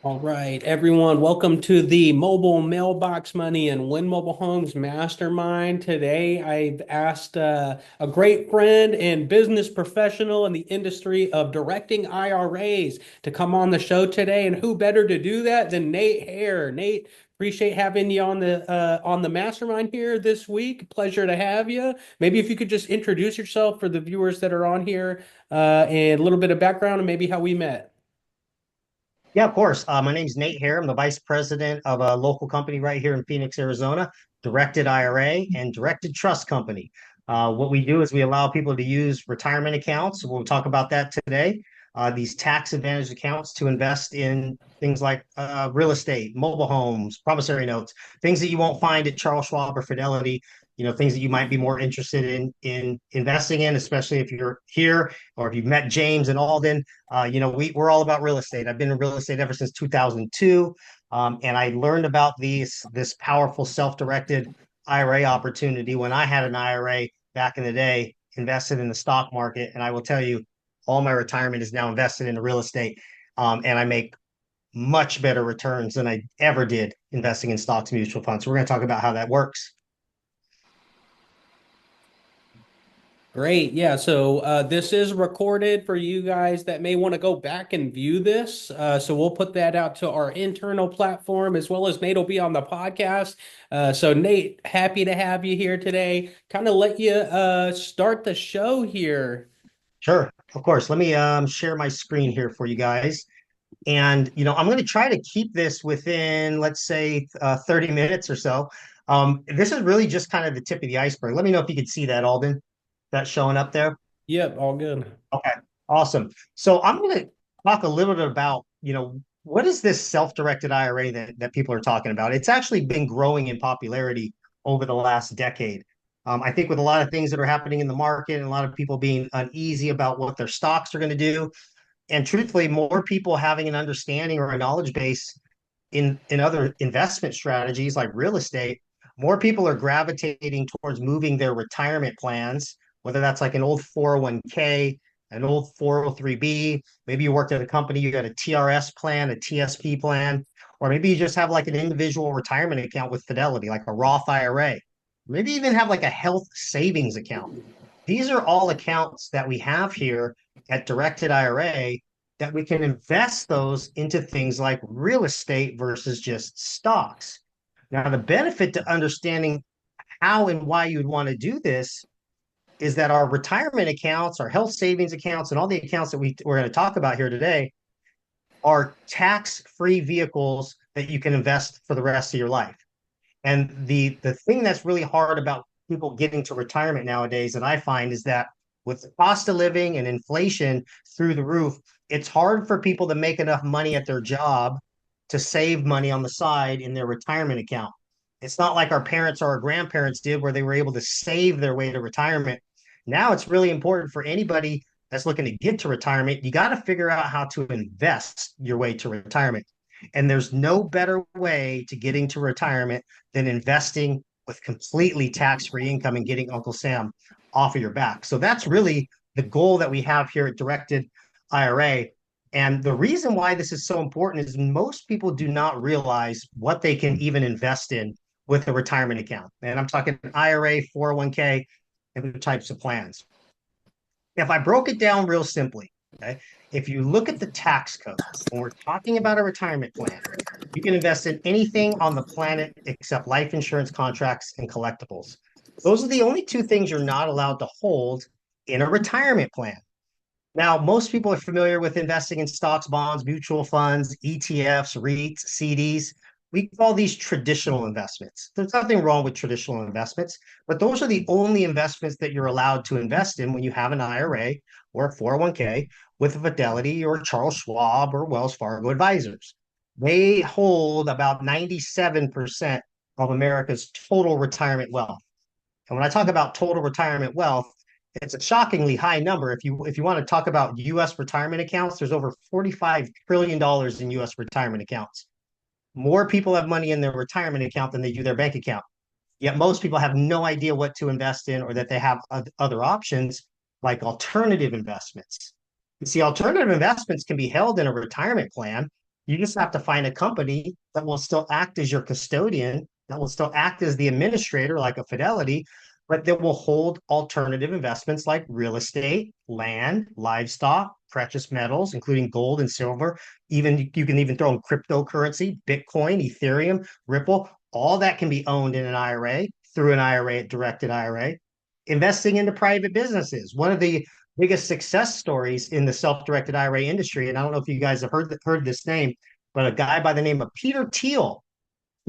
All right, everyone, welcome to the Mobile Mailbox Money and Win Mobile Homes Mastermind. Today, I've asked a great friend and business professional in the industry of directing IRAs to come on the show today. And who better to do that than Nate Hare? Nate, appreciate having you on the mastermind here this week. Pleasure to have you. Maybe if you could just introduce yourself for the viewers that are on here, and a little bit of background and maybe how we met. Yeah, of course. My name's Nate Hare. I'm the vice president of a local company right here in Phoenix, Arizona, Directed IRA and Directed Trust Company. What we do is we allow people to use retirement accounts. We'll talk about that today. These tax advantage accounts to invest in things like real estate, mobile homes, promissory notes, things that you won't find at Charles Schwab or Fidelity. Things that you might be more interested in investing in, especially if you're here or if you've met James and Alden. We're all about real estate. I've been in real estate ever since 2002, and I learned about this powerful self-directed IRA opportunity when I had an IRA back in the day, invested in the stock market. And I will tell you, all my retirement is now invested in real estate, and I make much better returns than I ever did investing in stocks and mutual funds. So we're going to talk about how that works. Great. Yeah. So this is recorded for you guys that may want to go back and view this. So we'll put that out to our internal platform as well as Nate will be on the podcast. So Nate, happy to have you here today. Kind of let you start the show here. Sure, of course. Let me share my screen here for you guys. And, I'm going to try to keep this within, let's say, 30 minutes or so. This is really just kind of the tip of the iceberg. Let me know if you can see that, Alden. That's showing up there. Yep. All good. Okay, awesome. So I'm going to talk a little bit about, what is this self-directed IRA that people are talking about? It's actually been growing in popularity over the last decade. I think with a lot of things that are happening in the market and a lot of people being uneasy about what their stocks are going to do, and truthfully, more people having an understanding or a knowledge base in other investment strategies like real estate, more people are gravitating towards moving their retirement plans, whether that's like an old 401k, an old 403b, maybe you worked at a company, you got a TRS plan, a TSP plan, or maybe you just have like an individual retirement account with Fidelity, like a Roth IRA. Maybe even have like a health savings account. These are all accounts that we have here at Directed IRA that we can invest those into things like real estate versus just stocks. Now, the benefit to understanding how and why you'd want to do this is that our retirement accounts, our health savings accounts, and all the accounts that we're going to talk about here today are tax-free vehicles that you can invest for the rest of your life. And the thing that's really hard about people getting to retirement nowadays that I find is that with the cost of living and inflation through the roof, it's hard for people to make enough money at their job to save money on the side in their retirement account. It's not like our parents or our grandparents did where they were able to save their way to retirement. Now it's really important for anybody that's looking to get to retirement. You got to figure out how to invest your way to retirement. And there's no better way to getting to retirement than investing with completely tax-free income and getting Uncle Sam off of your back. So that's really the goal that we have here at Directed IRA. And the reason why this is so important is most people do not realize what they can even invest in with a retirement account. And I'm talking IRA, 401k, and other types of plans. If I broke it down real simply, okay, if you look at the tax code, when we're talking about a retirement plan, you can invest in anything on the planet except life insurance contracts and collectibles. Those are the only two things you're not allowed to hold in a retirement plan. Now, most people are familiar with investing in stocks, bonds, mutual funds, ETFs, REITs, CDs. We call these traditional investments. There's nothing wrong with traditional investments, but those are the only investments that you're allowed to invest in when you have an IRA or a 401k with Fidelity or Charles Schwab or Wells Fargo advisors. They hold about 97% of America's total retirement wealth. And when I talk about total retirement wealth, it's a shockingly high number. If you want to talk about U.S. retirement accounts, there's over $45 trillion in U.S. retirement accounts. More people have money in their retirement account than they do their bank account. Yet most people have no idea what to invest in or that they have other options like alternative investments. You see, alternative investments can be held in a retirement plan, You just have to find a company that will still act as your custodian, that will still act as the administrator, like a Fidelity, but that will hold alternative investments like real estate, land, livestock, precious metals, including gold and silver. Even you can even throw in cryptocurrency, Bitcoin, Ethereum, Ripple. All that can be owned in an IRA through an IRA, directed IRA. Investing into private businesses. One of the biggest success stories in the self-directed IRA industry, and I don't know if you guys have heard this name, but a guy by the name of Peter Thiel.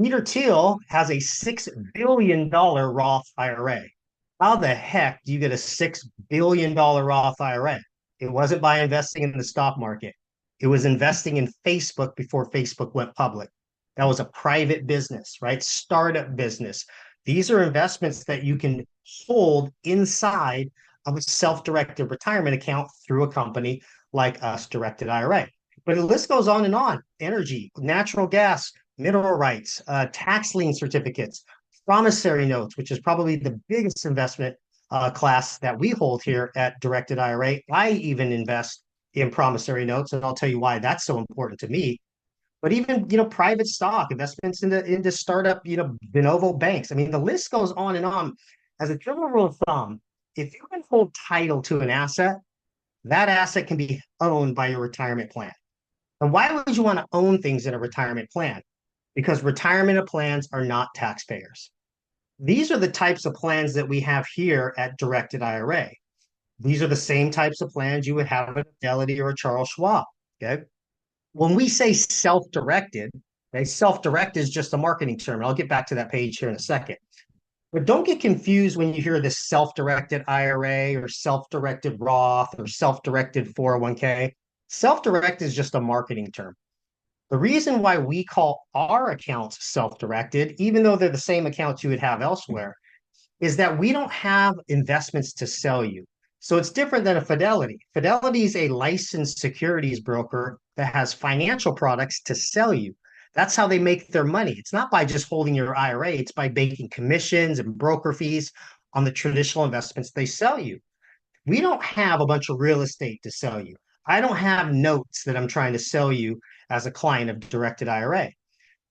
Peter Thiel has a $6 billion Roth IRA. How the heck do you get a $6 billion Roth IRA? It wasn't by investing in the stock market. It was investing in Facebook before Facebook went public. That was a private business, right? Startup business. These are investments that you can hold inside of a self-directed retirement account through a company like us, directed IRA. But the list goes on and on. Energy, natural gas, mineral rights, tax lien certificates, promissory notes, which is probably the biggest investment class that we hold here at Directed IRA. I even invest in promissory notes, and I'll tell you why that's so important to me. But even private stock investments into startup de novo banks. I mean, the list goes on and on. As a general rule of thumb, if you can hold title to an asset, that asset can be owned by your retirement plan. And why would you want to own things in a retirement plan? Because retirement plans are not taxpayers. These are the types of plans that we have here at Directed IRA. These are the same types of plans you would have at Fidelity or Charles Schwab. Okay. When we say self-directed, okay, self-directed is just a marketing term. I'll get back to that page here in a second. But don't get confused when you hear this self-directed IRA or self-directed Roth or self-directed 401k. Self-directed is just a marketing term. The reason why we call our accounts self-directed, even though they're the same accounts you would have elsewhere, is that we don't have investments to sell you. So it's different than a Fidelity. Fidelity is a licensed securities broker that has financial products to sell you. That's how they make their money. It's not by just holding your IRA, it's by making commissions and broker fees on the traditional investments they sell you. We don't have a bunch of real estate to sell you. I don't have notes that I'm trying to sell you as a client of Directed IRA.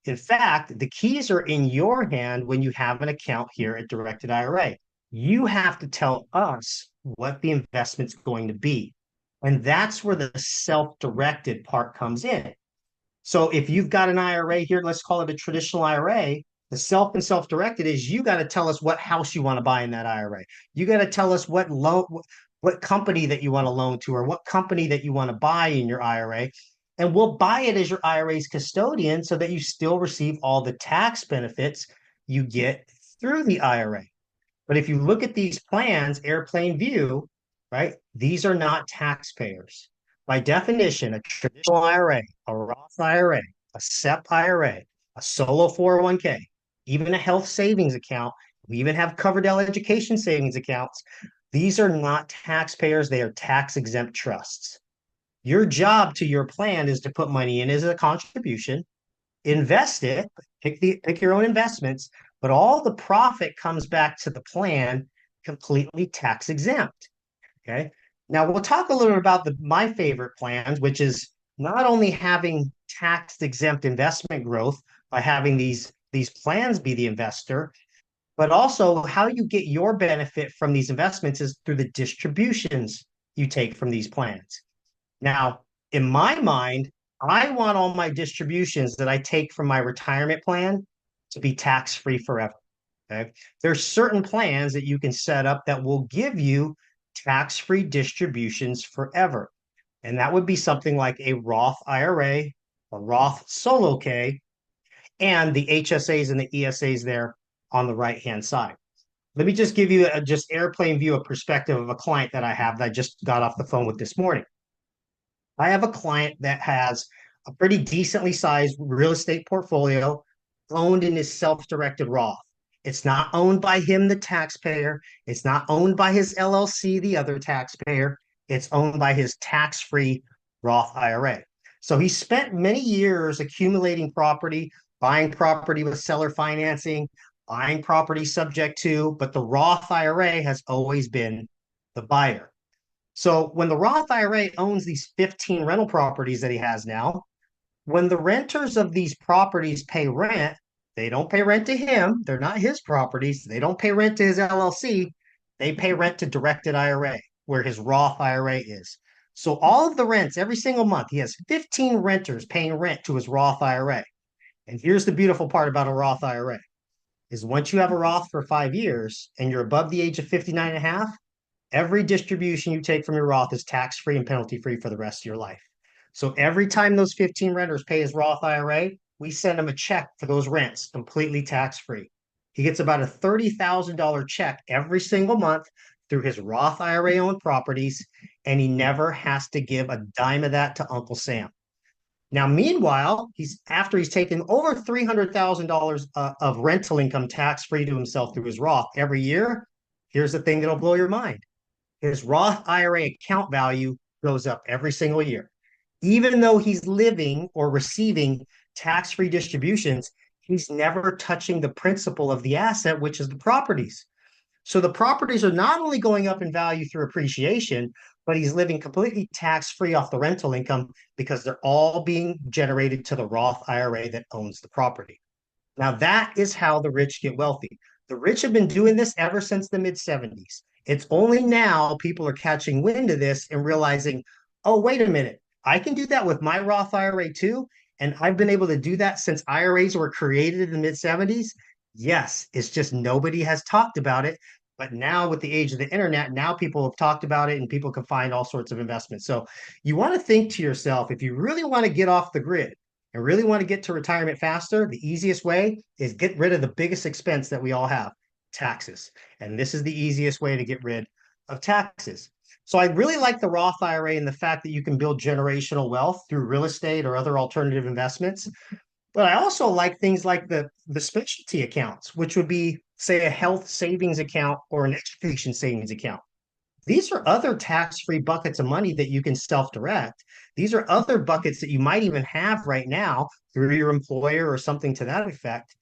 In fact, the keys are in your hand when you have an account here at Directed IRA. You have to tell us what the investment's going to be. And that's where the self-directed part comes in. So if you've got an IRA here, let's call it a traditional IRA, the self and self-directed is you got to tell us what house you want to buy in that IRA. You got to tell us what company that you want to loan to or what company that you want to buy in your IRA. And we'll buy it as your IRA's custodian so that you still receive all the tax benefits you get through the IRA. But if you look at these plans, airplane view, right, these are not taxpayers. By definition, a traditional IRA, a Roth IRA, a SEP IRA, a solo 401k, even a health savings account, we even have covered education savings accounts. These are not taxpayers, they are tax exempt trusts. Your job to your plan is to put money in as a contribution, invest it, pick your own investments, but all the profit comes back to the plan completely tax exempt. Okay. Now we'll talk a little bit about my favorite plans, which is not only having tax exempt investment growth by having these plans be the investor, but also how you get your benefit from these investments is through the distributions you take from these plans. Now, in my mind, I want all my distributions that I take from my retirement plan to be tax-free forever. Okay. There's certain plans that you can set up that will give you tax-free distributions forever. And that would be something like a Roth IRA, a Roth Solo K, and the HSAs and the ESAs there on the right-hand side. Let me just give you a just airplane view of perspective of a client that I have that I just got off the phone with this morning. I have a client that has a pretty decently sized real estate portfolio owned in his self-directed Roth. It's not owned by him, the taxpayer. It's not owned by his LLC, the other taxpayer. It's owned by his tax-free Roth IRA. So he spent many years accumulating property, buying property with seller financing, buying property subject to, but the Roth IRA has always been the buyer. So when the Roth IRA owns these 15 rental properties that he has now, When the renters of these properties pay rent, they don't pay rent to him. They're not his properties. They don't pay rent to his LLC. They pay rent to directed IRA, where his Roth IRA is. So all of the rents every single month, he has 15 renters paying rent to his Roth IRA. And here's the beautiful part about a Roth IRA is once you have a Roth for 5 years and you're above the age of 59 and a half, every distribution you take from your Roth is tax-free and penalty-free for the rest of your life. So every time those 15 renters pay his Roth IRA, we send him a check for those rents completely tax-free. He gets about a $30,000 check every single month through his Roth IRA owned properties, and he never has to give a dime of that to Uncle Sam. Now, meanwhile, he's taken over $300,000 of rental income tax free to himself through his Roth every year. Here's the thing that'll blow your mind: his Roth IRA account value goes up every single year. Even though he's living or receiving tax free distributions, he's never touching the principal of the asset, which is the properties. So the properties are not only going up in value through appreciation, but he's living completely tax free off the rental income because they're all being generated to the Roth IRA that owns the property. Now, that is how the rich get wealthy. The rich have been doing this ever since the mid 70s. It's only now people are catching wind of this and realizing, oh, wait a minute, I can do that with my Roth IRA too. And I've been able to do that since IRAs were created in the mid 70s. Yes, it's just nobody has talked about it. But now, with the age of the internet, now people have talked about it and people can find all sorts of investments. So you want to think to yourself, if you really want to get off the grid, and really want to get to retirement faster, the easiest way is get rid of the biggest expense that we all have, taxes. And this is the easiest way to get rid of taxes. So I really like the Roth IRA and the fact that you can build generational wealth through real estate or other alternative investments. But I also like things like the specialty accounts, which would be, say, a health savings account or an education savings account. These are other tax-free buckets of money that you can self-direct. These are other buckets that you might even have right now through your employer or something to that effect.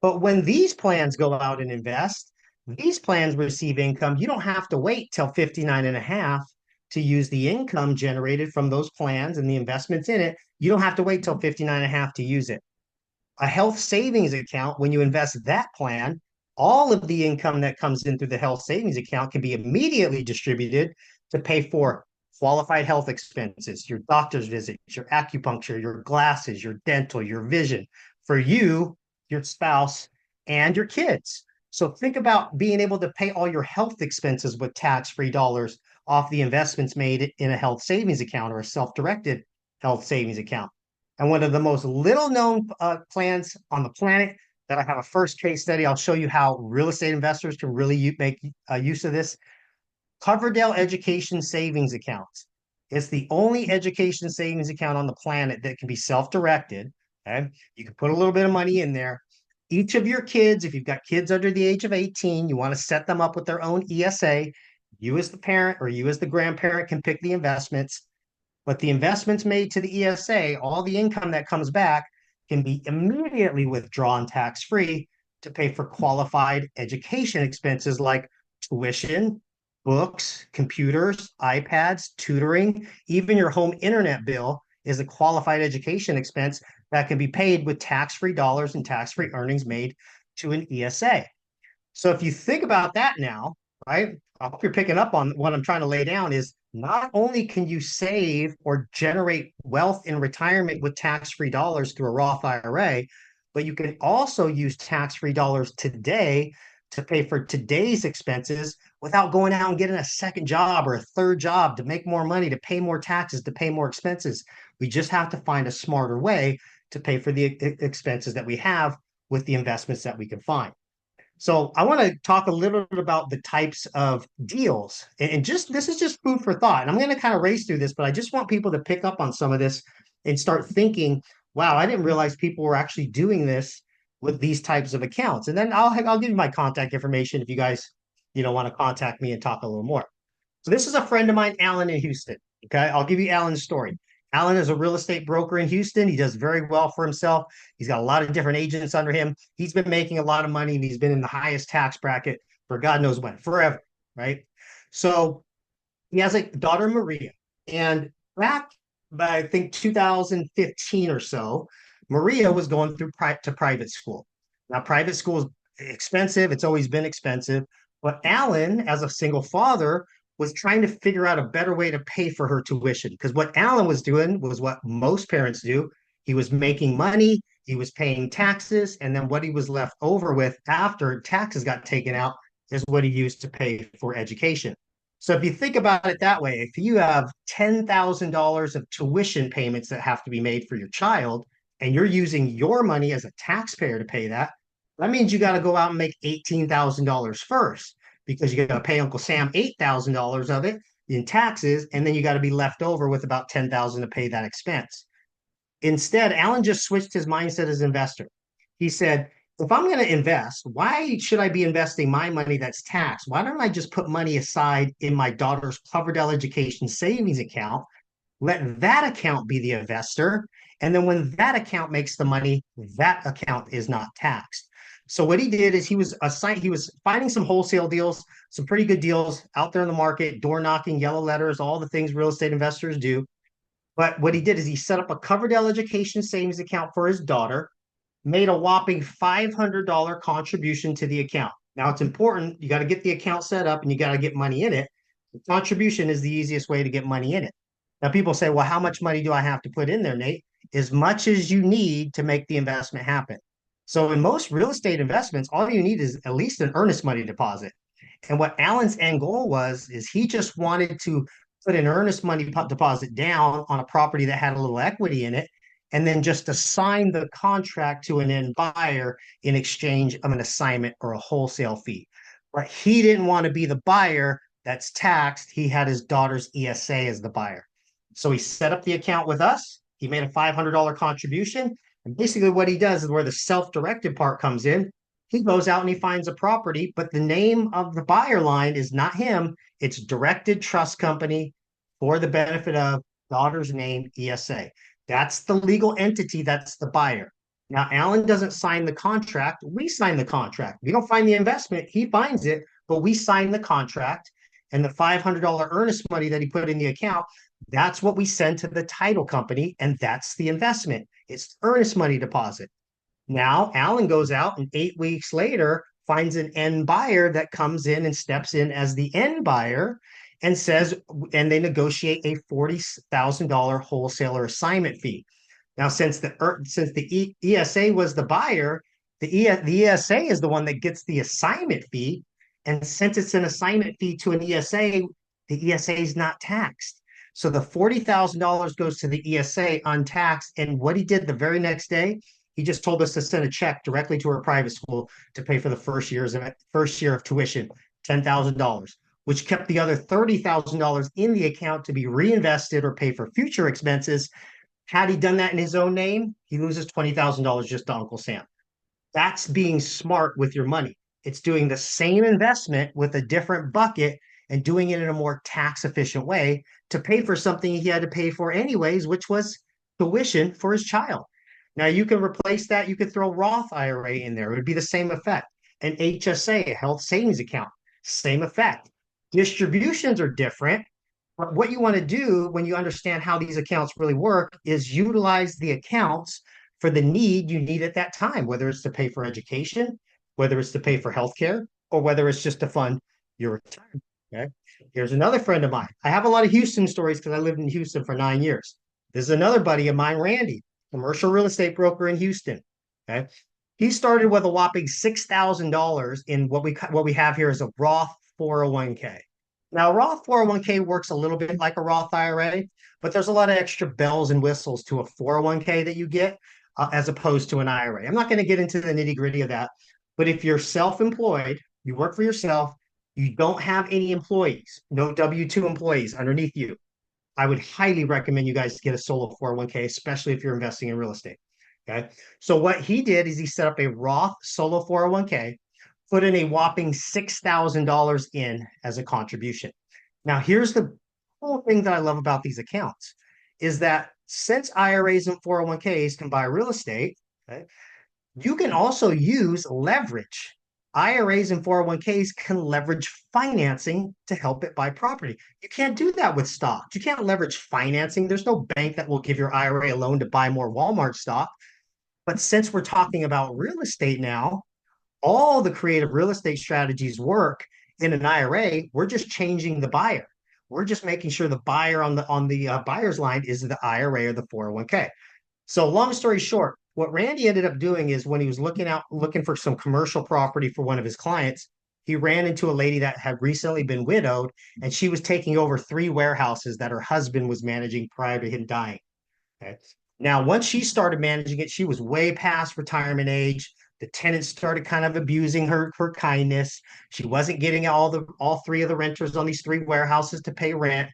But when these plans go out and invest, these plans receive income. You don't have to wait till 59 and a half to use the income generated from those plans and the investments in it. You don't have to wait till 59 and a half to use it. A health savings account, when you invest that plan, all of the income that comes in through the health savings account can be immediately distributed to pay for qualified health expenses, your doctor's visits, your acupuncture, your glasses, your dental, your vision for you, your spouse, and your kids. So think about being able to pay all your health expenses with tax-free dollars off the investments made in a health savings account or a self-directed health savings account. And one of the most little known plans on the planet that I have a first case study. I'll show you how real estate investors can really make use of this. Coverdell Education Savings Account. It's the only education savings account on the planet that can be self-directed. Okay? You can put a little bit of money in there. Each of your kids, if you've got kids under the age of 18, you want to set them up with their own ESA. You as the parent or you as the grandparent can pick the investments. But the investments made to the ESA, all the income that comes back can be immediately withdrawn tax-free to pay for qualified education expenses like tuition, books, computers, iPads, tutoring, even your home internet bill is a qualified education expense that can be paid with tax-free dollars and tax-free earnings made to an ESA. So if you think about that now, right? I hope you're picking up on what I'm trying to lay down is not only can you save or generate wealth in retirement with tax-free dollars through a Roth IRA, but you can also use tax-free dollars today to pay for today's expenses without going out and getting a second job or a third job to make more money, to pay more taxes, to pay more expenses. We just have to find a smarter way to pay for the expenses that we have with the investments that we can find. So I want to talk a little bit about the types of deals, and just this is just food for thought. And I'm going to kind of race through this, but I just want people to pick up on some of this and start thinking, wow, I didn't realize people were actually doing this with these types of accounts. And then I'll give you my contact information if you guys, want to contact me and talk a little more. So this is a friend of mine, Alan in Houston. Okay, I'll give you Alan's story. Alan is a real estate broker in Houston. He does very well for himself. He's got a lot of different agents under him. He's been making a lot of money and he's been in the highest tax bracket for God knows when, forever, right? So he has a daughter, Maria. And back by I think 2015 or so, Maria was going through to private school. Now, private school is expensive. It's always been expensive. But Alan, as a single father, was trying to figure out a better way to pay for her tuition. Because what Alan was doing was what most parents do. He was making money, he was paying taxes, and then what he was left over with after taxes got taken out is what he used to pay for education. So if you think about it that way, if you have $10,000 of tuition payments that have to be made for your child, and you're using your money as a taxpayer to pay that, that means you got to go out and make $18,000 first because you got to pay Uncle Sam $8,000 of it in taxes, and then you got to be left over with about 10,000 to pay that expense. Instead, Alan just switched his mindset as an investor. He said, if I'm going to invest, why should I be investing my money that's taxed? Why don't I just put money aside in my daughter's Cloverdale education savings account? Let that account be the investor. And then when that account makes the money, that account is not taxed. So what he did is he was finding some wholesale deals, some pretty good deals out there in the market, door knocking, yellow letters, all the things real estate investors do. But what he did is he set up a Coverdell education savings account for his daughter, made a whopping $500 contribution to the account. Now it's important. You got to get the account set up and you got to get money in it. The contribution is the easiest way to get money in it. Now people say, well, how much money do I have to put in there, Nate? As much as you need to make the investment happen. So in most real estate investments, all you need is at least an earnest money deposit. And what Alan's end goal was, is he just wanted to put an earnest money deposit down on a property that had a little equity in it, and then just assign the contract to an end buyer in exchange of an assignment or a wholesale fee. But he didn't want to be the buyer that's taxed. He had his daughter's ESA as the buyer. So he set up the account with us. He made a $500 contribution. And basically, what he does is where the self directed part comes in. He goes out and he finds a property, but the name of the buyer line is not him. It's Directed Trust Company for the benefit of daughter's name, ESA. That's the legal entity, that's the buyer. Now, Alan doesn't sign the contract. We sign the contract. We don't find the investment. He finds it, but we sign the contract. And the $500 earnest money that he put in the account, that's what we send to the title company. And that's the investment. It's earnest money deposit. Now, Alan goes out and 8 weeks later finds an end buyer that comes in and steps in as the end buyer and says, and they negotiate a $40,000 wholesaler assignment fee. Now, since the ESA was the buyer, the ESA is the one that gets the assignment fee. And since it's an assignment fee to an ESA, the ESA is not taxed. So the $40,000 goes to the ESA untaxed. And what he did the very next day, he just told us to send a check directly to her private school to pay for the first year of tuition, $10,000, which kept the other $30,000 in the account to be reinvested or pay for future expenses. Had he done that in his own name, he loses $20,000 just to Uncle Sam. That's being smart with your money. It's doing the same investment with a different bucket and doing it in a more tax efficient way to pay for something he had to pay for anyways, which was tuition for his child. Now you can replace that. You could throw Roth IRA in there. It would be the same effect. An HSA, a health savings account, same effect. Distributions are different. But what you want to do when you understand how these accounts really work is utilize the accounts for the need you need at that time, whether it's to pay for education, whether it's to pay for healthcare, or whether it's just to fund your retirement. Okay. Here's another friend of mine. I have a lot of Houston stories because I lived in Houston for 9 years. This is another buddy of mine, Randy, commercial real estate broker in Houston. Okay. He started with a whopping $6,000 in what we have here is a Roth 401k. Now, Roth 401k works a little bit like a Roth IRA, but there's a lot of extra bells and whistles to a 401k that you get as opposed to an IRA. I'm not going to get into the nitty gritty of that, but if you're self-employed, you work for yourself, you don't have any employees, no W-2 employees underneath you, I would highly recommend you guys get a solo 401k, especially if you're investing in real estate. Okay. So what he did is he set up a Roth solo 401k, put in a whopping $6,000 in as a contribution. Now, here's the whole thing that I love about these accounts is that since IRAs and 401ks can buy real estate, okay, you can also use leverage IRAs and 401ks can leverage financing to help it buy property. You can't do that with stocks. You can't leverage financing. There's no bank that will give your IRA a loan to buy more Walmart stock. But since we're talking about real estate now, all the creative real estate strategies work in an IRA. We're just changing the buyer. We're just making sure the buyer on the buyer's line is the IRA or the 401k. So long story short, what Randy ended up doing is when he was looking for some commercial property for one of his clients, he ran into a lady that had recently been widowed, and she was taking over three warehouses that her husband was managing prior to him dying. Okay. Now, once she started managing it, she was way past retirement age. The tenants started kind of abusing her kindness. She wasn't getting all three of the renters on these three warehouses to pay rent.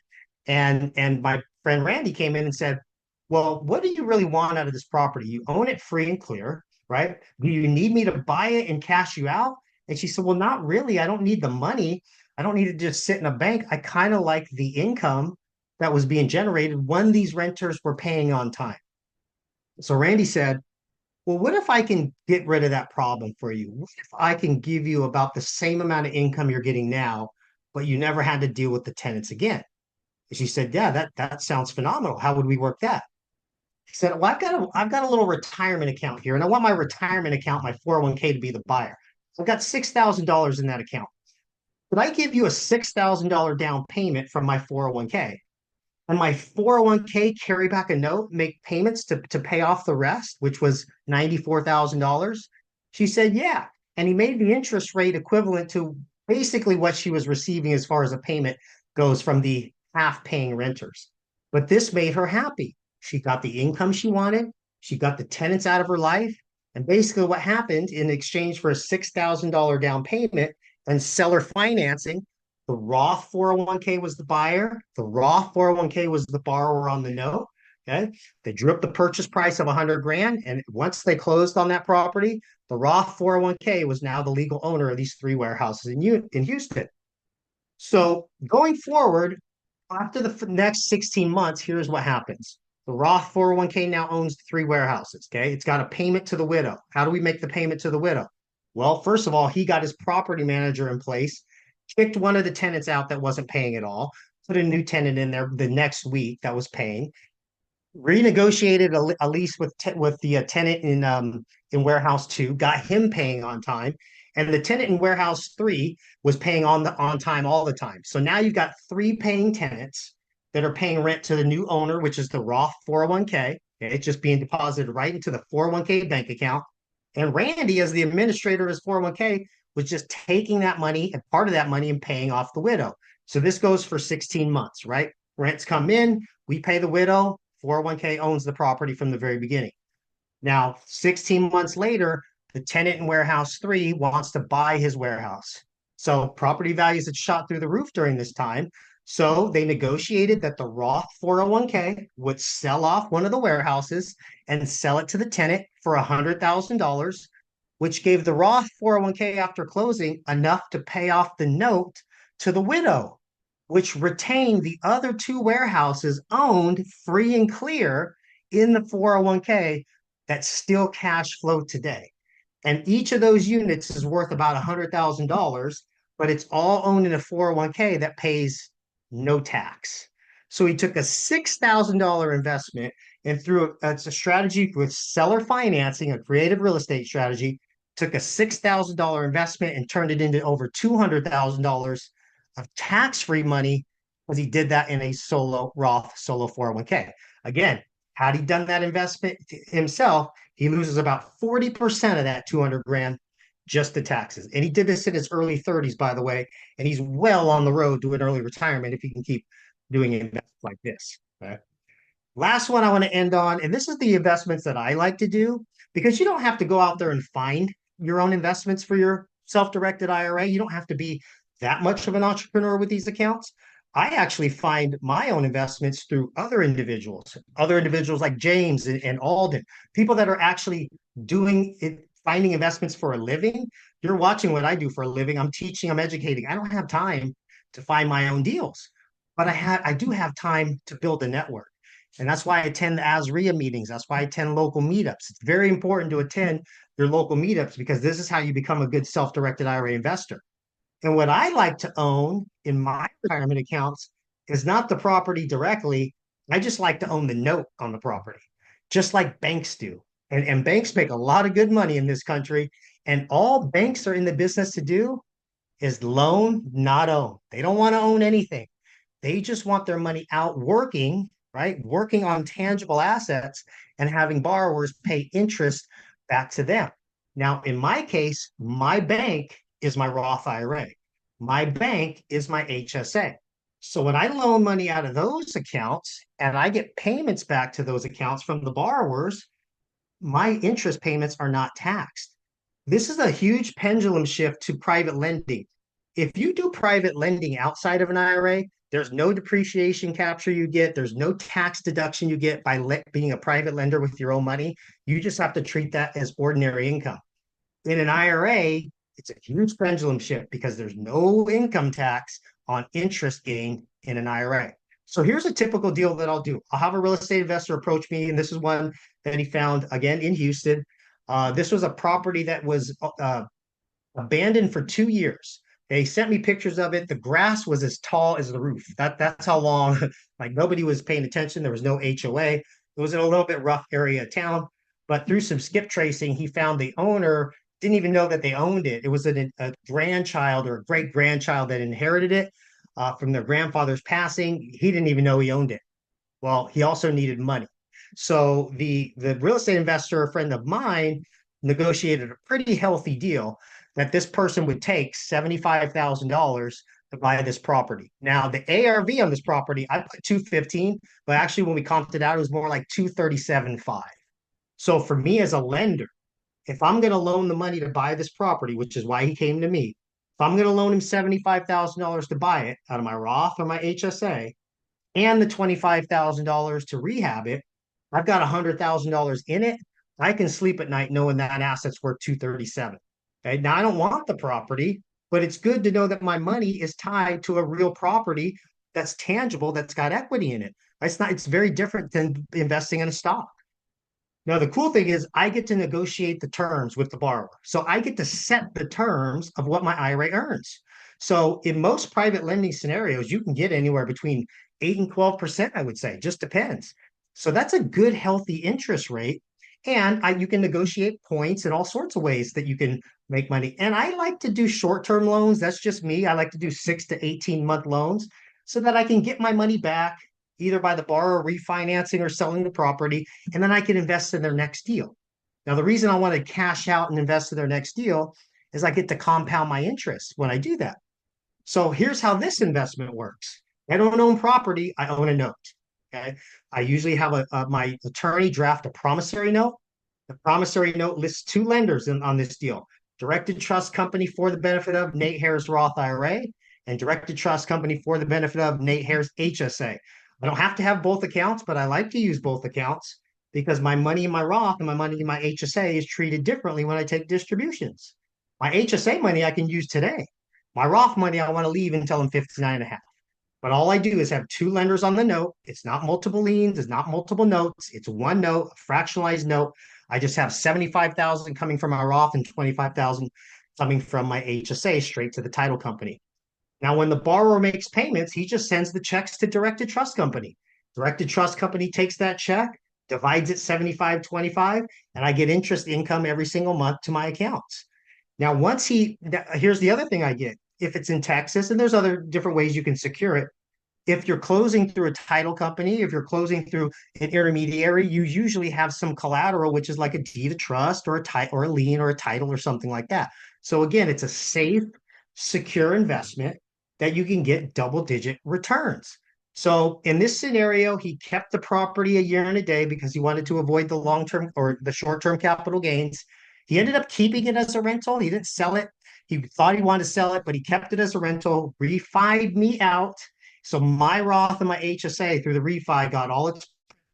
And my friend Randy came in and said, "Well, what do you really want out of this property? You own it free and clear, right? Do you need me to buy it and cash you out?" And she said, "Well, not really. I don't need the money. I don't need to just sit in a bank. I kind of like the income that was being generated when these renters were paying on time." So Randy said, "Well, what if I can get rid of that problem for you? What if I can give you about the same amount of income you're getting now, but you never had to deal with the tenants again?" And she said, "Yeah, that sounds phenomenal. How would we work that?" He said, "Well, I've got a little retirement account here, and I want my retirement account, my 401k, to be the buyer. So I've got $6,000 in that account. Could I give you a $6,000 down payment from my 401k? And my 401k carry back a note, make payments to pay off the rest, which was $94,000. She said, "Yeah." And he made the interest rate equivalent to basically what she was receiving as far as a payment goes from the half paying renters. But this made her happy. She got the income she wanted, she got the tenants out of her life. And basically, what happened in exchange for a $6,000 down payment and seller financing, the Roth 401k was the buyer. The Roth 401k was the borrower on the note. Okay. They drew up the purchase price of 100 grand. And once they closed on that property, the Roth 401k was now the legal owner of these three warehouses in Houston. So going forward, after the next 16 months, here's what happens. The Roth 401k now owns three warehouses. Okay. It's got a payment to the widow. How do we make the payment to the widow? Well, first of all, he got his property manager in place, kicked one of the tenants out that wasn't paying at all, put a new tenant in there the next week that was paying, renegotiated a lease with the tenant in warehouse 2, got him paying on time, and the tenant in warehouse 3 was paying on time all the time. So now you've got three paying tenants that are paying rent to the new owner, which is the Roth 401k. Okay, it's just being deposited right into the 401k bank account. And Randy, as the administrator of his 401k, was just taking that money and part of that money and paying off the widow. So this goes for 16 months, right? Rents come in, we pay the widow, 401k owns the property from the very beginning. Now, 16 months later, the tenant in warehouse 3 wants to buy his warehouse. So property values had shot through the roof during this time. So they negotiated that the Roth 401k would sell off one of the warehouses and sell it to the tenant for $100,000, which gave the Roth 401k after closing enough to pay off the note to the widow, which retained the other two warehouses owned free and clear in the 401k that still cash flow today. And each of those units is worth about $100,000, but it's all owned in a 401k that pays no tax. So he took a $6,000 investment and through it's a strategy with seller financing, a creative real estate strategy, took a $6,000 investment and turned it into over $200,000 of tax-free money because he did that in a Roth solo 401k. Again, had he done that investment himself, he loses about 40% of that 200 grand just the taxes. And he did this in his early 30s, by the way, and he's well on the road to an early retirement if he can keep doing investments like this. Okay? Last one I want to end on, and this is the investments that I like to do because you don't have to go out there and find your own investments for your self-directed IRA. You don't have to be that much of an entrepreneur with these accounts. I actually find my own investments through other individuals like James and Alden, people that are actually doing it, finding investments for a living. You're watching what I do for a living. I'm teaching, I'm educating. I don't have time to find my own deals, but I do have time to build a network. And that's why I attend the ASRIA meetings. That's why I attend local meetups. It's very important to attend your local meetups because this is how you become a good self-directed IRA investor. And what I like to own in my retirement accounts is not the property directly. I just like to own the note on the property, just like banks do. And banks make a lot of good money in this country. And all banks are in the business to do is loan, not own. They don't want to own anything. They just want their money out working, right? Working on tangible assets and having borrowers pay interest back to them. Now, in my case, my bank is my Roth IRA. My bank is my HSA. So when I loan money out of those accounts and I get payments back to those accounts from the borrowers, my interest payments are not taxed. This is a huge pendulum shift to private lending. If you do private lending outside of an IRA, there's no depreciation capture you get. There's no tax deduction you get by being a private lender with your own money. You just have to treat that as ordinary income. In an IRA, it's a huge pendulum shift because there's no income tax on interest gain in an IRA. So here's a typical deal that I'll do. I'll have a real estate investor approach me, and this is one that he found again in Houston. This was a property that was abandoned for 2 years. They sent me pictures of it. The grass was as tall as the roof. That's how long. Like nobody was paying attention. There was no HOA. It was in a little bit rough area of town, but through some skip tracing, he found the owner didn't even know that they owned it. It was a grandchild or a great grandchild that inherited it from their grandfather's passing. He didn't even know he owned it. Well, he also needed money. So the real estate investor, a friend of mine, negotiated a pretty healthy deal that this person would take $75,000 to buy this property. Now, the ARV on this property, I put 215, but actually when we comped it out, it was more like 237.5. So for me as a lender, if I'm going to loan the money to buy this property, which is why he came to me, if I'm going to loan him $75,000 to buy it out of my Roth or my HSA and the $25,000 to rehab it, I've got $100,000 in it. I can sleep at night knowing that asset's worth 237. Okay. Now I don't want the property, but it's good to know that my money is tied to a real property that's tangible, that's got equity in it. It's very different than investing in a stock. Now, the cool thing is I get to negotiate the terms with the borrower. So I get to set the terms of what my IRA earns. So in most private lending scenarios, you can get anywhere between 8 and 12%, I would say, just depends. So that's a good, healthy interest rate. And you can negotiate points in all sorts of ways that you can make money. And I like to do short-term loans. That's just me. I like to do 6 to 18 month loans so that I can get my money back either by the borrower refinancing or selling the property, and then I can invest in their next deal. Now, the reason I want to cash out and invest in their next deal is I get to compound my interest when I do that. So here's how this investment works. I don't own property, I own a note. Okay. I usually have my attorney draft a promissory note. The promissory note lists two lenders on this deal. Directed trust company for the benefit of Nate Hare's Roth IRA and directed trust company for the benefit of Nate Hare's HSA. I don't have to have both accounts, but I like to use both accounts because my money in my Roth and my money in my HSA is treated differently when I take distributions. My HSA money I can use today. My Roth money I want to leave until I'm 59 and a half. But all I do is have two lenders on the note. It's not multiple liens, it's not multiple notes. It's one note, a fractionalized note. I just have 75,000 coming from my Roth and 25,000 coming from my HSA straight to the title company. Now, when the borrower makes payments, he just sends the checks to Directed Trust Company. Directed Trust Company takes that check, divides it 75-25, and I get interest income every single month to my accounts. Now, here's the other thing I get. If it's in Texas, and there's other different ways you can secure it. If you're closing through a title company, if you're closing through an intermediary, you usually have some collateral, which is like a deed of trust or a lien or a title or something like that. So again, it's a safe, secure investment that you can get double-digit returns. So in this scenario, he kept the property a year and a day because he wanted to avoid the long-term or the short-term capital gains. He ended up keeping it as a rental. He didn't sell it. He thought he wanted to sell it, but he kept it as a rental, refied me out. So my Roth and my HSA through the refi got all its,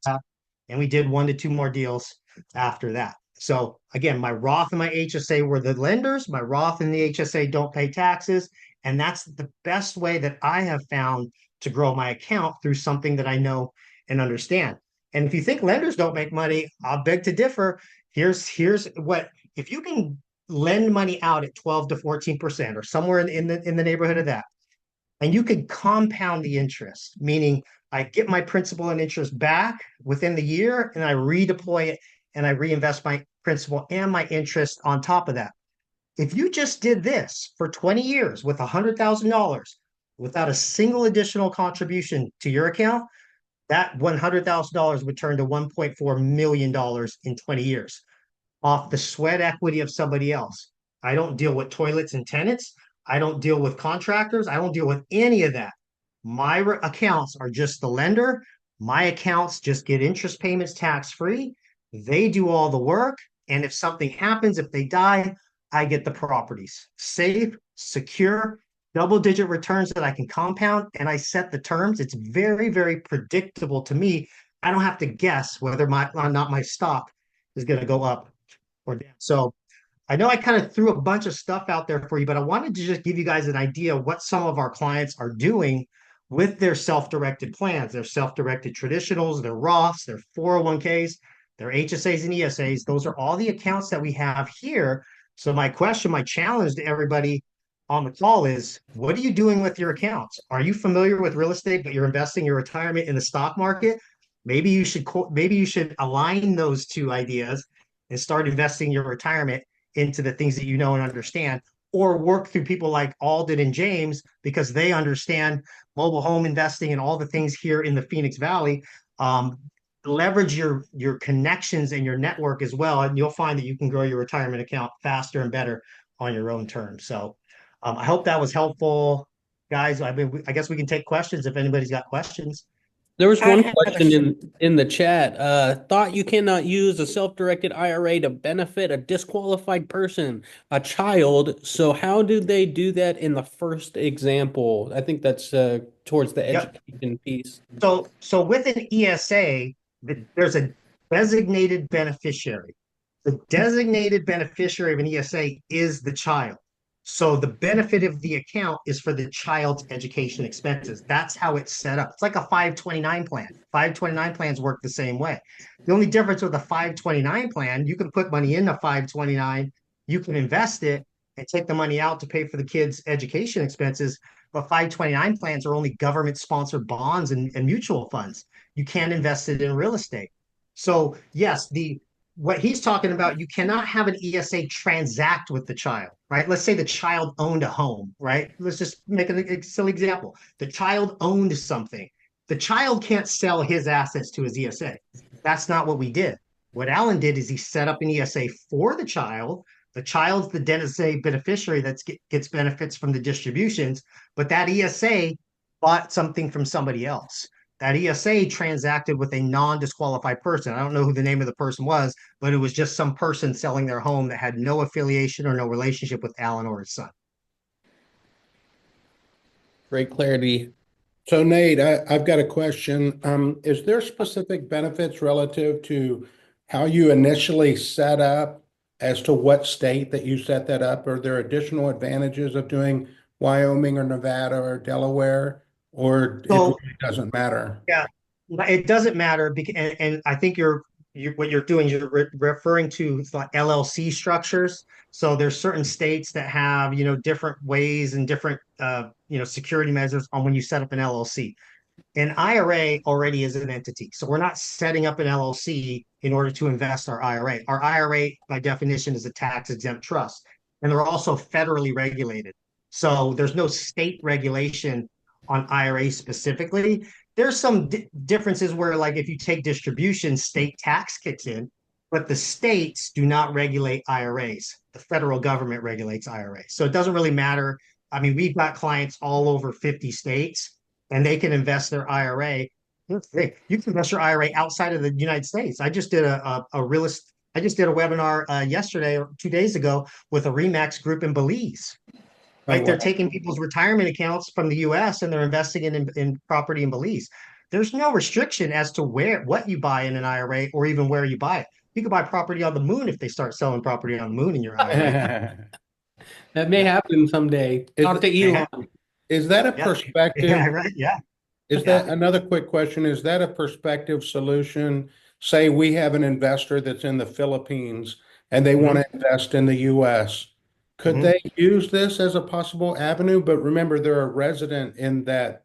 and we did 1 to 2 more deals after that. So again, my Roth and my HSA were the lenders. My Roth and the HSA don't pay taxes. And that's the best way that I have found to grow my account through something that I know and understand. And if you think lenders don't make money, I'll beg to differ. Here's what if you can lend money out at 12 to 14% or somewhere in the neighborhood of that, and you could compound the interest, meaning I get my principal and interest back within the year and I redeploy it and I reinvest my principal and my interest on top of that. If you just did this for 20 years with $100,000 without a single additional contribution to your account, that $100,000 would turn to $1.4 million in 20 years off the sweat equity of somebody else. I don't deal with toilets and tenants. I don't deal with contractors. I don't deal with any of that. My accounts are just the lender. My accounts just get interest payments tax free. They do all the work. And if something happens, if they die, I get the properties. Safe, secure, double-digit returns that I can compound, and I set the terms. It's very, very predictable to me. I don't have to guess whether or not my stock is going to go up or down. So I know I kind of threw a bunch of stuff out there for you, but I wanted to just give you guys an idea of what some of our clients are doing with their self-directed plans, their self-directed traditionals, their Roths, their 401ks, their HSAs and ESAs. Those are all the accounts that we have here. So my question, my challenge to everybody on the call is, what are you doing with your accounts? Are you familiar with real estate, but you're investing your retirement in the stock market? Maybe you should align those two ideas and start investing your retirement into the things that you know and understand, or work through people like Alden and James because they understand mobile home investing and all the things here in the Phoenix Valley. Leverage your connections and your network as well, and you'll find that you can grow your retirement account faster and better on your own terms. So I hope that was helpful, guys. I guess we can take questions if anybody's got questions. There was I one have a question in the chat. Thought you cannot use a self-directed IRA to benefit a disqualified person, a child. So how do they do that in the first example? I think that's towards the Yep. education piece. So with an ESA, there's a designated beneficiary. The designated beneficiary of an ESA is the child. So the benefit of the account is for the child's education expenses. That's how it's set up. It's like a 529 plan. 529 plans work the same way. The only difference with a 529 plan, you can put money in a 529, you can invest it and take the money out to pay for the kids' education expenses. But 529 plans are only government sponsored bonds and mutual funds. You can't invest it in real estate. So yes, what he's talking about, you cannot have an ESA transact with the child, right? Let's say the child owned a home, right? Let's just make a silly example. The child owned something. The child can't sell his assets to his ESA. That's not what we did. What Alan did is he set up an ESA for the child. The child's the ESA beneficiary that gets benefits from the distributions, but that ESA bought something from somebody else. That ESA transacted with a non-disqualified person. I don't know who the name of the person was, but it was just some person selling their home that had no affiliation or no relationship with Alan or his son. Great clarity. So Nate, I've got a question. Is there specific benefits relative to how you initially set up as to what state that you set that up? Are there additional advantages of doing Wyoming or Nevada or Delaware, or it So really doesn't matter? yeah, it doesn't matter because, and I think what you're doing, you're referring to like LLC structures. So there's certain states that have, different ways and different, security measures on when you set up an LLC. An IRA already is an entity. So we're not setting up an LLC in order to invest our IRA. Our IRA, by definition, is a tax-exempt trust. And they're also federally regulated. So there's no state regulation on IRA specifically. There's some differences where, like, if you take distribution, state tax kicks in, but the states do not regulate IRAs. The federal government regulates IRAs. So it doesn't really matter. I mean, we've got clients all over 50 states, and they can invest their IRA. You can invest your IRA outside of the United States. I just did a webinar yesterday or 2 days ago with a Remax group in Belize. Right, they're taking people's retirement accounts from the U.S. and they're investing in property in Belize. There's no restriction as to what you buy in an IRA or even where you buy it. You can buy property on the moon if they start selling property on the moon in your IRA. That may happen someday. Talk to Elon. Is that a Yeah. perspective? Yeah, right. Yeah. Is that another quick question? Is that a prospective solution? Say we have an investor that's in the Philippines and they want Mhm. to invest in the US. Could Mhm. they use this as a possible avenue? But remember, they're a resident in that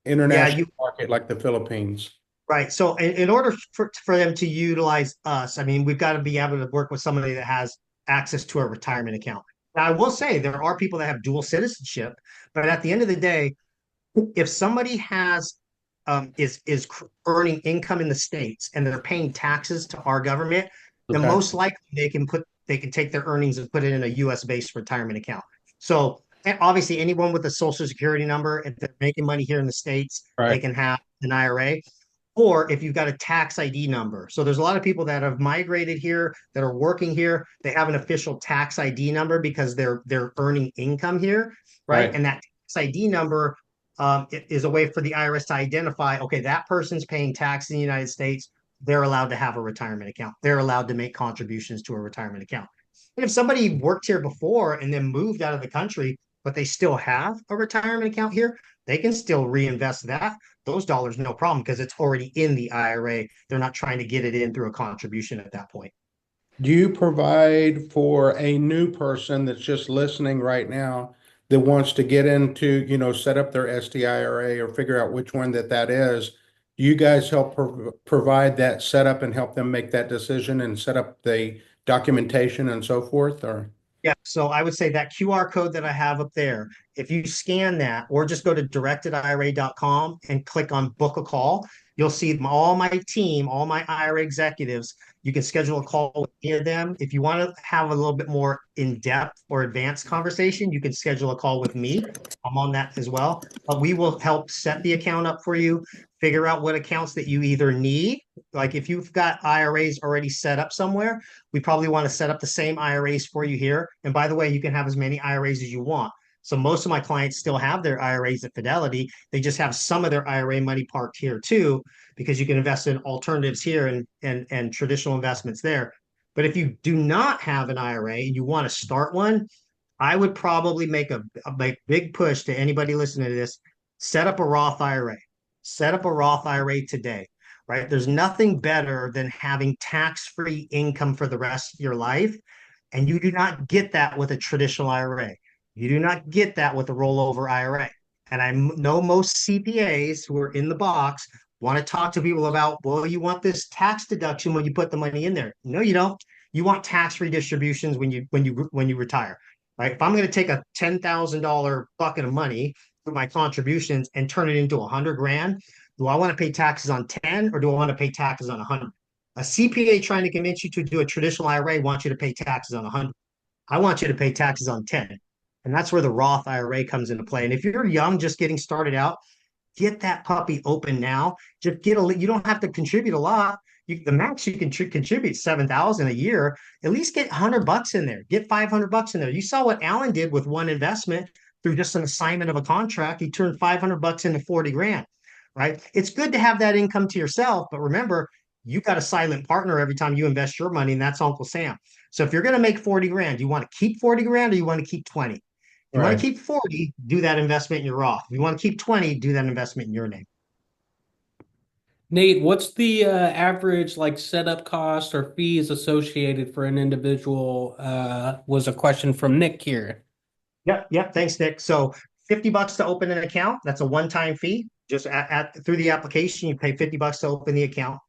Yeah, international market like the Philippines. right. So in order for them to utilize us, I mean, we've got to be able to work with somebody that has access to a retirement account. Now, I will say there are people that have dual citizenship, but at the end of the day, if somebody has earning income in the States and they're paying taxes to our government, then Okay. most likely they can take their earnings and put it in a US based retirement account. So obviously anyone with a social security number, if they're making money here in the States, they Right. can have an IRA. Or if you've got a tax ID number. So there's a lot of people that have migrated here that are working here. They have an official tax ID number because they're earning income here, right? Right. And that tax ID number is a way for the IRS to identify, okay, that person's paying tax in the United States. They're allowed to have a retirement account. They're allowed to make contributions to a retirement account. And if somebody worked here before and then moved out of the country, but they still have a retirement account here, they can still reinvest those dollars, no problem, because it's already in the IRA. They're not trying to get it in through a contribution at that point. Do you provide for a new person that's just listening right now that wants to get into, set up their SDIRA or figure out which one that is? Do you guys help provide that setup and help them make that decision and set up the documentation and so forth? Or Yeah, so I would say that QR code that I have up there, if you scan that or just go to directedira.com and click on book a call, you'll see all my team, all my IRA executives. You can schedule a call with any of them. If you want to have a little bit more in-depth or advanced conversation, you can schedule a call with me. I'm on that as well. But we will help set the account up for you, figure out what accounts that you either need. Like if you've got IRAs already set up somewhere, we probably want to set up the same IRAs for you here. And by the way, you can have as many IRAs as you want. So most of my clients still have their IRAs at Fidelity. They just have some of their IRA money parked here too, because you can invest in alternatives here and traditional investments there. But if you do not have an IRA and you want to start one, I would probably make a big push to anybody listening to this. Set up a Roth IRA. Set up a Roth IRA today, right? There's nothing better than having tax-free income for the rest of your life. And you do not get that with a traditional IRA. You do not get that with a rollover IRA. And I know most CPAs who are in the box want to talk to people about, well, you want this tax deduction when you put the money in there. No, you don't. You want tax redistributions when you retire, right? If I'm going to take a $10,000 bucket of money through my contributions and turn it into 100 grand, do I want to pay taxes on 10 or do I want to pay taxes on 100? A CPA trying to convince you to do a traditional IRA wants you to pay taxes on 100. I want you to pay taxes on 10. And that's where the Roth IRA comes into play. And if you're young, just getting started out, get that puppy open now. Just you don't have to contribute a lot. The max you can contribute 7,000 a year. At least get $100 in there. Get $500 in there. You saw what Alan did with one investment through just an assignment of a contract. He turned $500 into 40 grand, right? It's good to have that income to yourself, but remember, you got a silent partner every time you invest your money, and that's Uncle Sam. So if you're going to make 40 grand, do you want to keep 40 grand or you want to keep 20? If you want to right. keep 40, do that investment in your Roth. If you want to keep 20, do that investment in your name. Nate, what's the average like setup cost or fees associated for an individual? Was a question from Nick here. Yep, yep. Thanks, Nick. So $50 to open an account. That's a one-time fee. Just through the application, you pay $50 to open the account.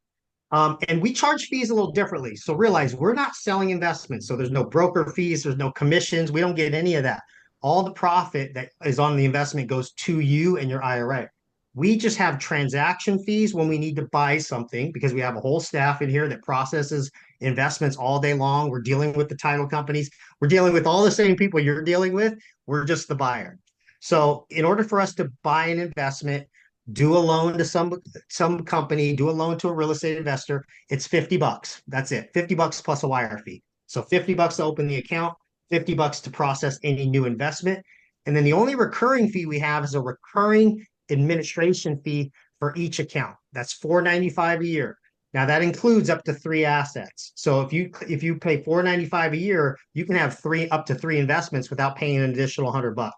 And we charge fees a little differently. So realize we're not selling investments. So there's no broker fees, there's no commissions. We don't get any of that. All the profit that is on the investment goes to you and your IRA. We just have transaction fees when we need to buy something because we have a whole staff in here that processes investments all day long. We're dealing with the title companies. We're dealing with all the same people you're dealing with. We're just the buyer. So in order for us to buy an investment, do a loan to some company, do a loan to a real estate investor, it's $50. That's it. $50 plus a wire fee. So $50 to open the account, $50 to process any new investment. And then the only recurring fee we have is a recurring administration fee for each account. That's $495 a year. Now that includes up to 3 assets. So if you pay $495 a year, you can have up to three investments without paying an additional $100.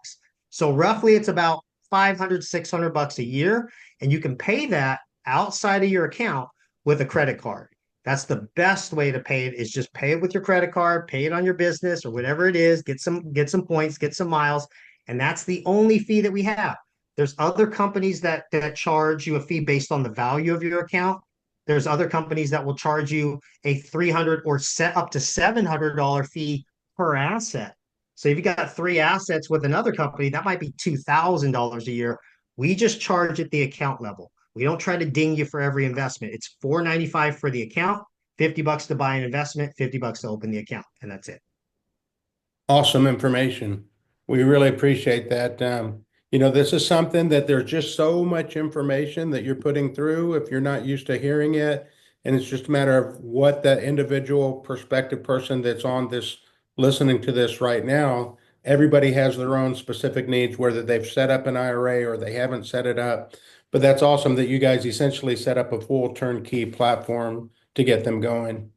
So roughly it's about $500, $600 a year, and you can pay that outside of your account with a credit card. That's the best way to pay it, is just pay it with your credit card, pay it on your business or whatever it is, get some points, get some miles, and that's the only fee that we have. There's other companies that charge you a fee based on the value of your account. There's other companies that will charge you a $300 or set up to $700 fee per asset. So if you got 3 assets with another company, that might be $2,000 a year. We just charge at the account level. We don't try to ding you for every investment. It's $4.95 for the account, $50 to buy an investment, $50 to open the account, and that's it. Awesome information. We really appreciate that. This is something that there's just so much information that you're putting through if you're not used to hearing it. And it's just a matter of what that individual prospective person that's on this, listening to this right now, everybody has their own specific needs, whether they've set up an IRA or they haven't set it up. But that's awesome that you guys essentially set up a full turnkey platform to get them going.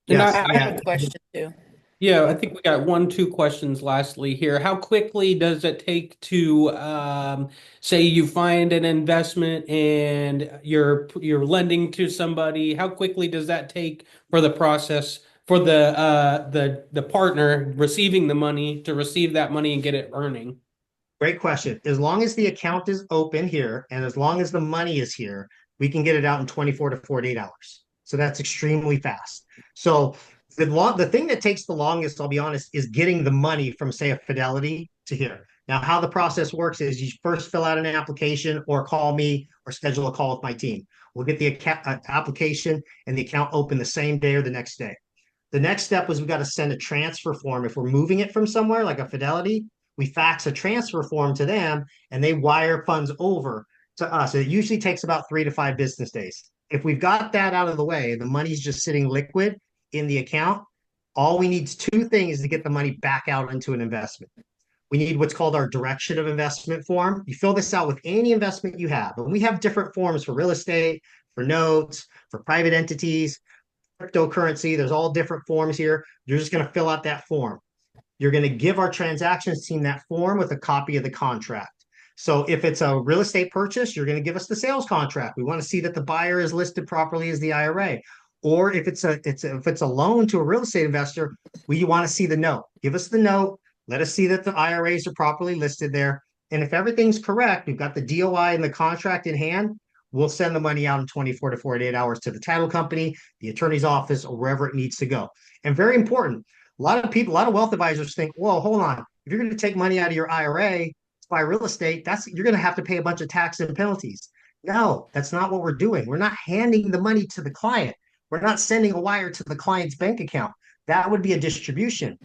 Yes, I have a question too. Yeah, I think we got 2 questions lastly here. How quickly does it take to say you find an investment and you're lending to somebody? How quickly does that take for the process for the partner receiving the money to receive that money and get it earning? Great question. As long as the account is open here and as long as the money is here, we can get it out in 24 to 48 hours. So that's extremely fast. So the thing that takes the longest, I'll be honest, is getting the money from, say, a Fidelity to here. Now, how the process works is you first fill out an application or call me or schedule a call with my team. We'll get the application and the account open the same day or the next day. The next step was we got to send a transfer form. If we're moving it from somewhere like a Fidelity, we fax a transfer form to them and they wire funds over to us. It usually takes about 3 to 5 business days. If we've got that out of the way, the money's just sitting liquid in the account. All we need is 2 things to get the money back out into an investment. We need what's called our direction of investment form. You fill this out with any investment you have, and we have different forms for real estate, for notes, for private entities, cryptocurrency. There's all different forms here. You're just going to fill out that form. You're going to give our transactions team that form with a copy of the contract. So if it's a real estate purchase, you're going to give us the sales contract. We want to see that the buyer is listed properly as the IRA. Or if it's a loan to a real estate investor, we want to see the note. Give us the note. Let us see that the IRAs are properly listed there. And if everything's correct, we've got the DOI and the contract in hand, we'll send the money out in 24 to 48 hours to the title company, the attorney's office, or wherever it needs to go. And very important, a lot of wealth advisors think, well, hold on. If you're going to take money out of your IRA to buy real estate, you're going to have to pay a bunch of tax and penalties. No, that's not what we're doing. We're not handing the money to the client. We're not sending a wire to the client's bank account. That would be a distribution.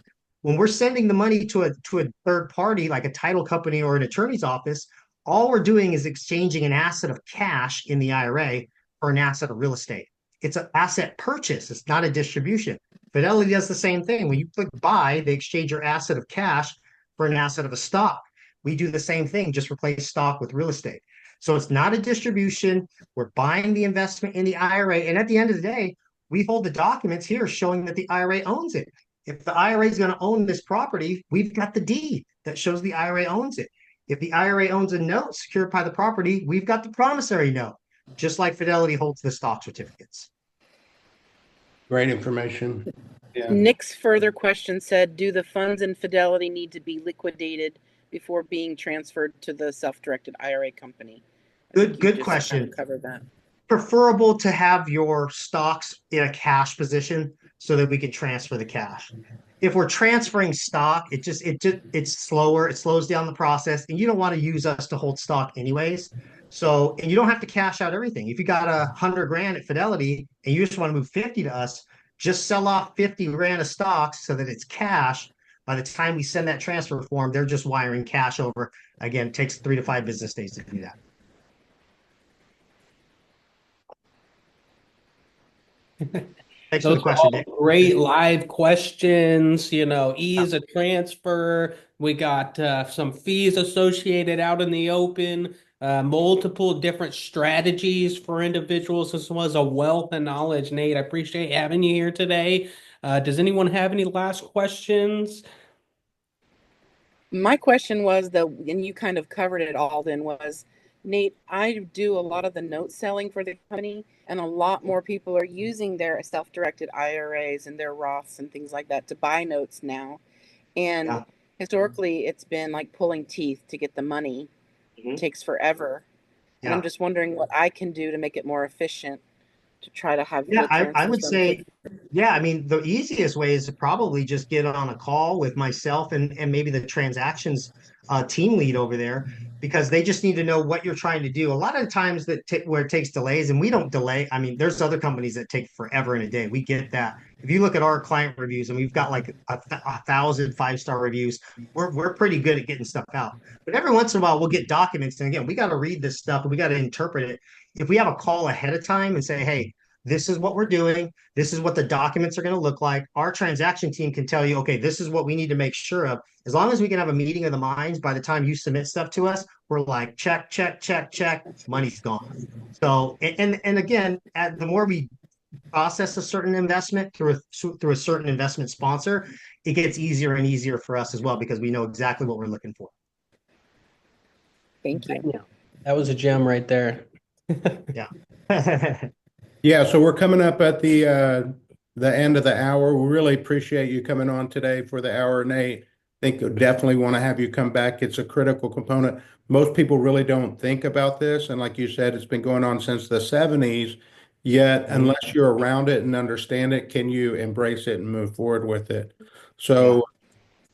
When we're sending the money to a third party, like a title company or an attorney's office, all we're doing is exchanging an asset of cash in the IRA for an asset of real estate. It's an asset purchase. It's not a distribution. Fidelity does the same thing. When you click buy, they exchange your asset of cash for an asset of a stock. We do the same thing, just replace stock with real estate. So it's not a distribution. We're buying the investment in the IRA. And at the end of the day, we hold the documents here showing that the IRA owns it. If the IRA is going to own this property, we've got the deed that shows the IRA owns it. If the IRA owns a note secured by the property, we've got the promissory note, just like Fidelity holds the stock certificates. Great information. Yeah. Nick's further question said, do the funds in Fidelity need to be liquidated before being transferred to the self-directed IRA company? Good question. Cover that. Preferable to have your stocks in a cash position so that we can transfer the cash. If we're transferring stock, it's slower. It slows down the process, and you don't want to use us to hold stock anyways. So, and you don't have to cash out everything. If you got $100,000 at Fidelity and you just want to move 50 to us, just sell off 50 grand of stocks so that it's cash. By the time we send that transfer form, they're just wiring cash over. Again, it takes 3 to 5 business days to do that. Thanks for the question, Nick. Great live questions, ease of transfer. We got some fees associated out in the open, multiple different strategies for individuals as well as a wealth and knowledge. Nate, I appreciate having you here today. Does anyone have any last questions? My question was, though, and you kind of covered it all then, was, Nate, I do a lot of the note selling for the company, and a lot more people are using their self-directed IRAs and their Roths and things like that to buy notes now. And Yeah. historically, it's been like pulling teeth to get the money. Mhm. It takes forever. And I'm Yeah. just wondering what I can do to make it more efficient to try to have Yeah, the I transfers would done say, quicker. yeah, I mean, the easiest way is to probably just get on a call with myself and maybe the transactions team lead over there, because they just need to know what you're trying to do. A lot of times where it takes delays, and we don't delay. I mean, there's other companies that take forever in a day. We get that. If you look at our client reviews, and we've got like a thousand 5-star reviews, we're pretty good at getting stuff out. But every once in a while, we'll get documents, and again, we got to read this stuff and we got to interpret it. If we have a call ahead of time and say, hey, this is what we're doing. This is what the documents are going to look like. Our transaction team can tell you, okay, this is what we need to make sure of. As long as we can have a meeting of the minds by the time you submit stuff to us, we're like, check, check, check, check, money's gone. So, and again, the more we process a certain investment through a certain investment sponsor, it gets easier and easier for us as well, because we know exactly what we're looking for. Thank you. Yeah, that was a gem right there. Yeah. Yeah, so we're coming up at the end of the hour. We really appreciate you coming on today for the hour, Nate. I think we definitely want to have you come back. It's a critical component. Most people really don't think about this, and like you said, it's been going on since the 70s. Yet, unless you're around it and understand it, can you embrace it and move forward with it? So,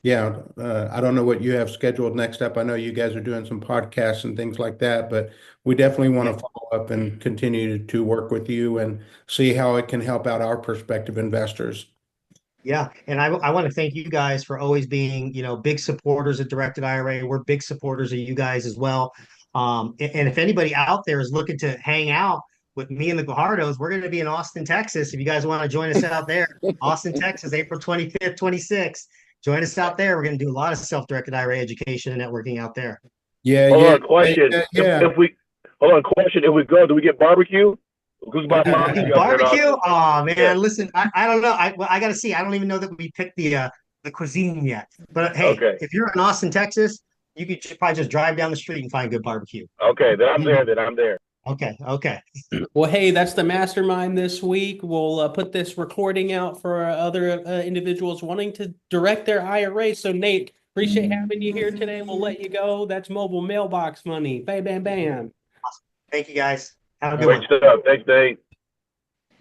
yeah, I don't know what you have scheduled next up. I know you guys are doing some podcasts and things like that, but we definitely want to follow up and continue to work with you and see how it can help out our prospective investors. Yeah, and I want to thank you guys for always being, big supporters of Directed IRA. We're big supporters of you guys as well. And if anybody out there is looking to hang out with me and the Guajardos, we're going to be in Austin, Texas. If you guys want to join us out there, Austin, Texas, April 25th, 26th. Join us out there. We're going to do a lot of self-directed IRA education and networking out there. Yeah, Hold yeah, on, question. yeah. If we go, do we get barbecue? Who's about barbecue up there in Barbecue? Austin? Oh man, Yeah. listen, I don't know. I got to see. I don't even know that we picked the cuisine yet. But hey, Okay. if you're in Austin, Texas, you could probably just drive down the street and find good barbecue. Okay, then I'm there. Okay, okay. Well, hey, that's the mastermind this week. We'll put this recording out for other individuals wanting to direct their IRA. So, Nate, appreciate having you here today. We'll let you go. That's mobile mailbox money. Bam, bam, bam. Thank you guys. Have a good Great one. stuff. Thanks, Dave.